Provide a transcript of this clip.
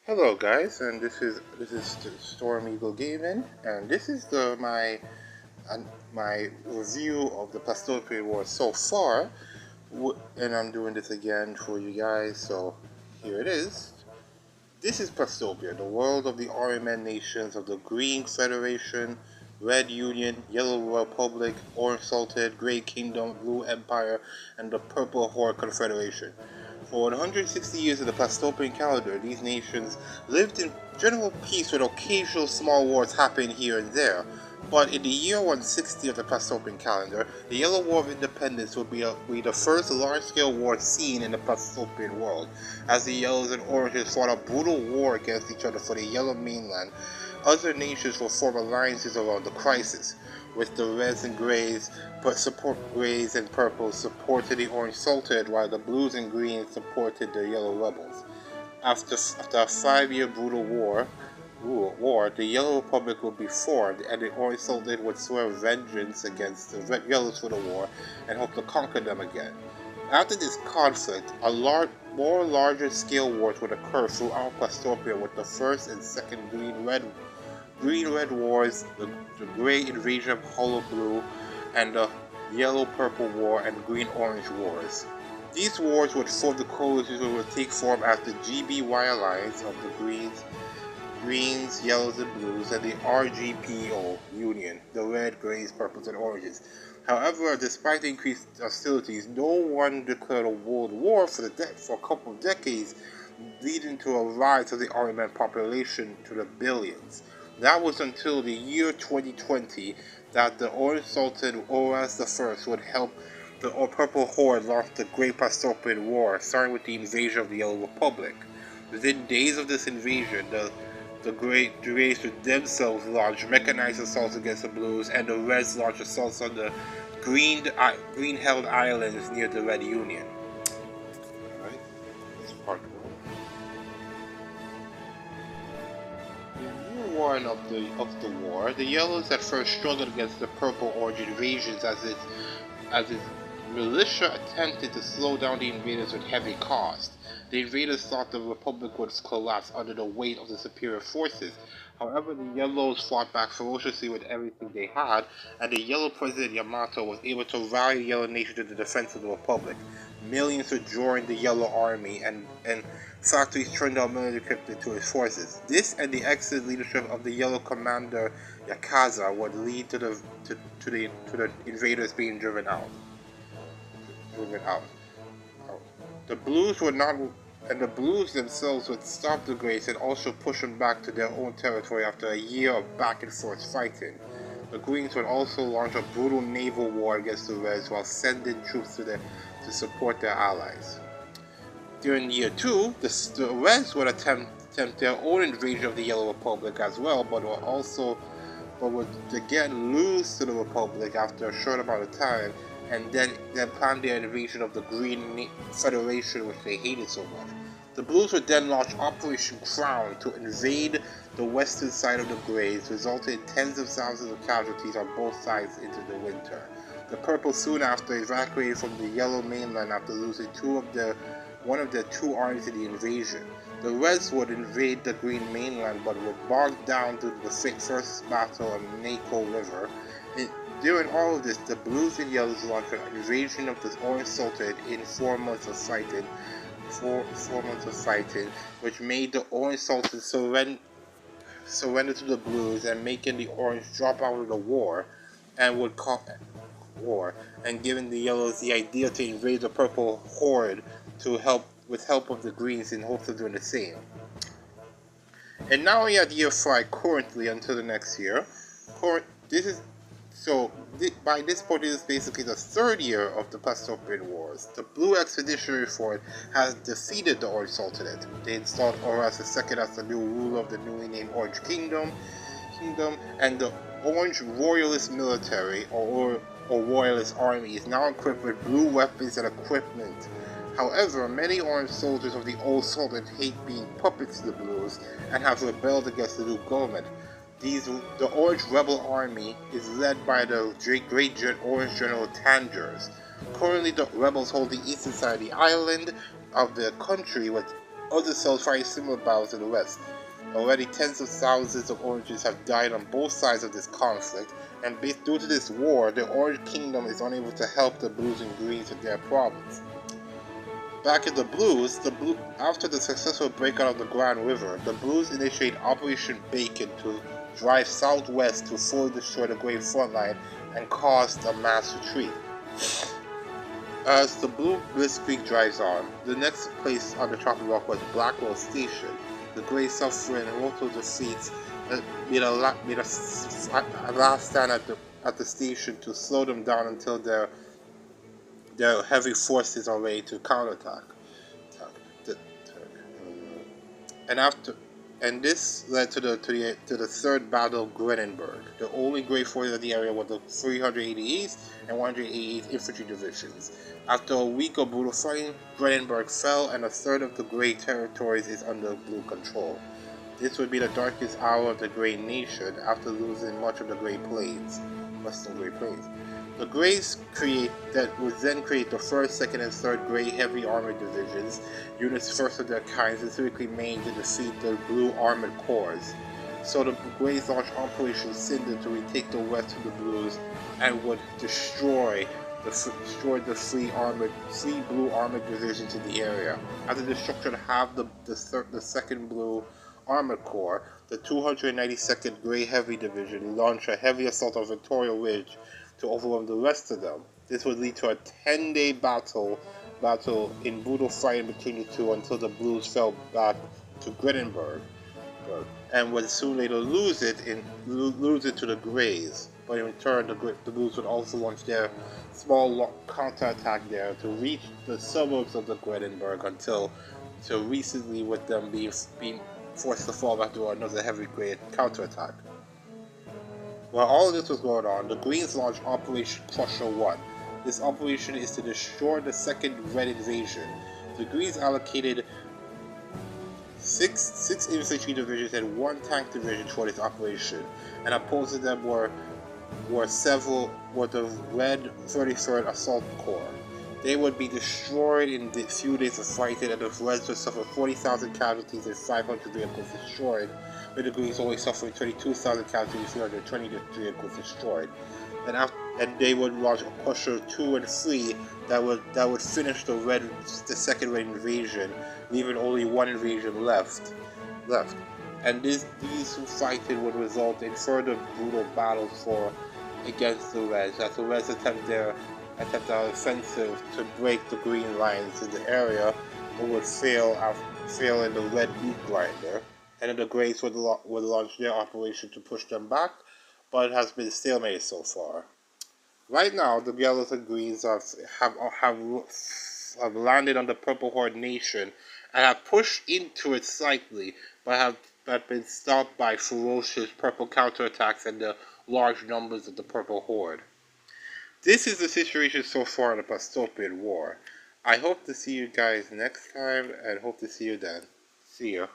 Hello guys, and this is Storm Eagle Gaming, and this is my review of the Plastopian War so far, and I'm doing this again for you guys. So here it is. This is Plastopia, the world of the RMN nations of the Green Federation, Red Union, Yellow Republic, Orange Salted, Grey Kingdom, Blue Empire, and the Purple Horde Confederation. For 160 years of the Plastopian calendar, these nations lived in general peace with occasional small wars happening here and there. But in the year 160 of the Plastopian calendar, the Yellow War of Independence would be the first large-scale war seen in the Plastopian world, as the Yellows and Oranges fought a brutal war against each other for the Yellow mainland. Other nations will form alliances around the crisis, with the Reds and Greys and Purples supported the Orange Salted, while the Blues and Greens supported the Yellow Rebels. After a 5-year brutal war, the Yellow Republic would be formed, and the Orange Salted would swear vengeance against the Red Yellows for the war and hope to conquer them again. After this conflict, more larger scale wars would occur throughout Plastopia, with the first and second Green-Red Wars, the Grey Invasion of Hollow Blue, and the Yellow-Purple War and Green-Orange Wars. These wars would form the coalitions that would take form as the GBY Alliance of the Greens, Yellows, and Blues, and the RGPO Union, the Red, Greys, Purples, and Oranges. However, despite the increased hostilities, no one declared a world war for a couple of decades, leading to a rise of the RMN population to the billions. That was until the year 2020 that the Orange Sultan Oras I would help the Purple Horde launch the Great Plastopian War, starting with the invasion of the Yellow Republic. Within days of this invasion, the Greys would themselves launch mechanized assaults against the Blues, and the Reds launched assaults on the green-held islands near the Red Union. Alright, that's part 1. In year 1 of the war, the Yellows at first struggled against the Purple-Orange invasions as its militia attempted to slow down the invaders with heavy cost. The invaders thought the Republic would collapse under the weight of the superior forces. However, the Yellows fought back ferociously with everything they had, and the Yellow President Yamato was able to rally the Yellow Nation to the defense of the Republic. Millions would join the Yellow Army, and factories turned out military equipment to his forces. This and the excellent leadership of the Yellow Commander Yakaza would lead to the invaders being driven out. The Blues themselves would stop the Greys and also push them back to their own territory after a year of back and forth fighting. The Greens would also launch a brutal naval war against the Reds while sending troops to support their allies. During year 2, the Reds would attempt their own invasion of the Yellow Republic as well, but would again lose to the Republic after a short amount of time, and then plan their invasion of the Green Federation, which they hated so much. The Blues would then launch Operation Crown to invade the western side of the Greys, resulting in tens of thousands of casualties on both sides into the winter. The Purple soon after evacuated from the Yellow mainland after losing one of their two armies in the invasion. The Reds would invade the Green mainland, but would bog down due to the first battle on the Naco River. During all of this, the Blues and Yellows launched an invasion of the Orange Sultan in 4 months of fighting. 4 months of fighting, which made the Orange Sultan surrender to the Blues, and making the Orange drop out of the war, and giving the Yellows the idea to invade the Purple Horde with help of the Greens in hopes of doing the same. And now we are at year 5 currently until the next year. By this point, it is basically the 3rd year of the Plastopian Wars. The Blue Expeditionary Force has defeated the Orange Sultanate. They installed Oras II as the new ruler of the newly named Orange Kingdom, and the Orange Royalist military, or Royalist army, is now equipped with blue weapons and equipment. However, many Orange soldiers of the old Sultan hate being puppets to the Blues and have rebelled against the new government. The Orange Rebel Army is led by the Great Orange General Tangers. Currently, the rebels hold the eastern side of the island of the country, with Other cells fight similar battles in the West. Already tens of thousands of Oranges have died on both sides of this conflict, and due to this war, the Orange Kingdom is unable to help the Blues and Greens with their problems. Back in the Blues, after the successful breakout of the Grand River, the Blues initiate Operation Bacon to drive southwest to fully destroy the Grey front line and cause a mass retreat. As the Blue Blitzkrieg drives on, the next place on the chopping block was Blackwell Station. The Grey suffering mortal defeats made a last stand at the station to slow them down until their heavy forces are ready to counterattack. And after, and this led to the third battle of Grenenberg. The only Grey forces of the area were the 388th and 188th Infantry Divisions. After a week of brutal fighting, Grenenberg fell, and a third of the Grey territories is under Blue control. This would be the darkest hour of the Grey Nation after losing much of the Grey Plains, Western Grey Plains. The Greys would then create the 1st, 2nd, and 3rd Grey Heavy Armored Divisions, units first of their kind specifically made to defeat the Blue Armored Corps. So the Greys launched Operation Cinder to retake the west of the Blues and would destroy the three Blue Armored Divisions in the area. After the destruction of half the 2nd Blue Armored Corps, the 292nd Grey Heavy Division launched a heavy assault on Victoria Ridge to overwhelm the rest of them. This would lead to a 10-day battle in brutal fighting between the two until the Blues fell back to Grenenberg, and would soon later lose it to the Greys. But in return, the Blues would also launch their small counterattack there to reach the suburbs of the Grenenberg until recently, with them being forced to fall back to another heavy Grey counterattack. While all of this was going on, the Greens launched Operation Crusher 1. This operation is to destroy the second Red invasion. The Greens allocated six infantry divisions and 1 tank division for this operation, and opposing them were the Red 33rd Assault Corps. They would be destroyed in a few days of fighting, and the Reds would suffer 40,000 casualties and 500 vehicles destroyed, with the Greens only suffering 22,000 casualties and 320 vehicles destroyed. And they would launch Crusher 2 and 3 that would finish the second Red invasion, leaving only 1 invasion left. And these fighting would result in further brutal battles against the Reds, as the Reds attempt an offensive to break the Green lines in the area, but would fail in the Red Boot Grinder, and then the Greys would launch their operation to push them back, but it has been stalemated so far. Right now, the Yellows and Greens have landed on the Purple Horde Nation and have pushed into it slightly, but have been stopped by ferocious purple counterattacks and the large numbers of the Purple Horde. This is the situation so far in the Plastopian War. I hope to see you guys next time, and hope to see you then. See ya.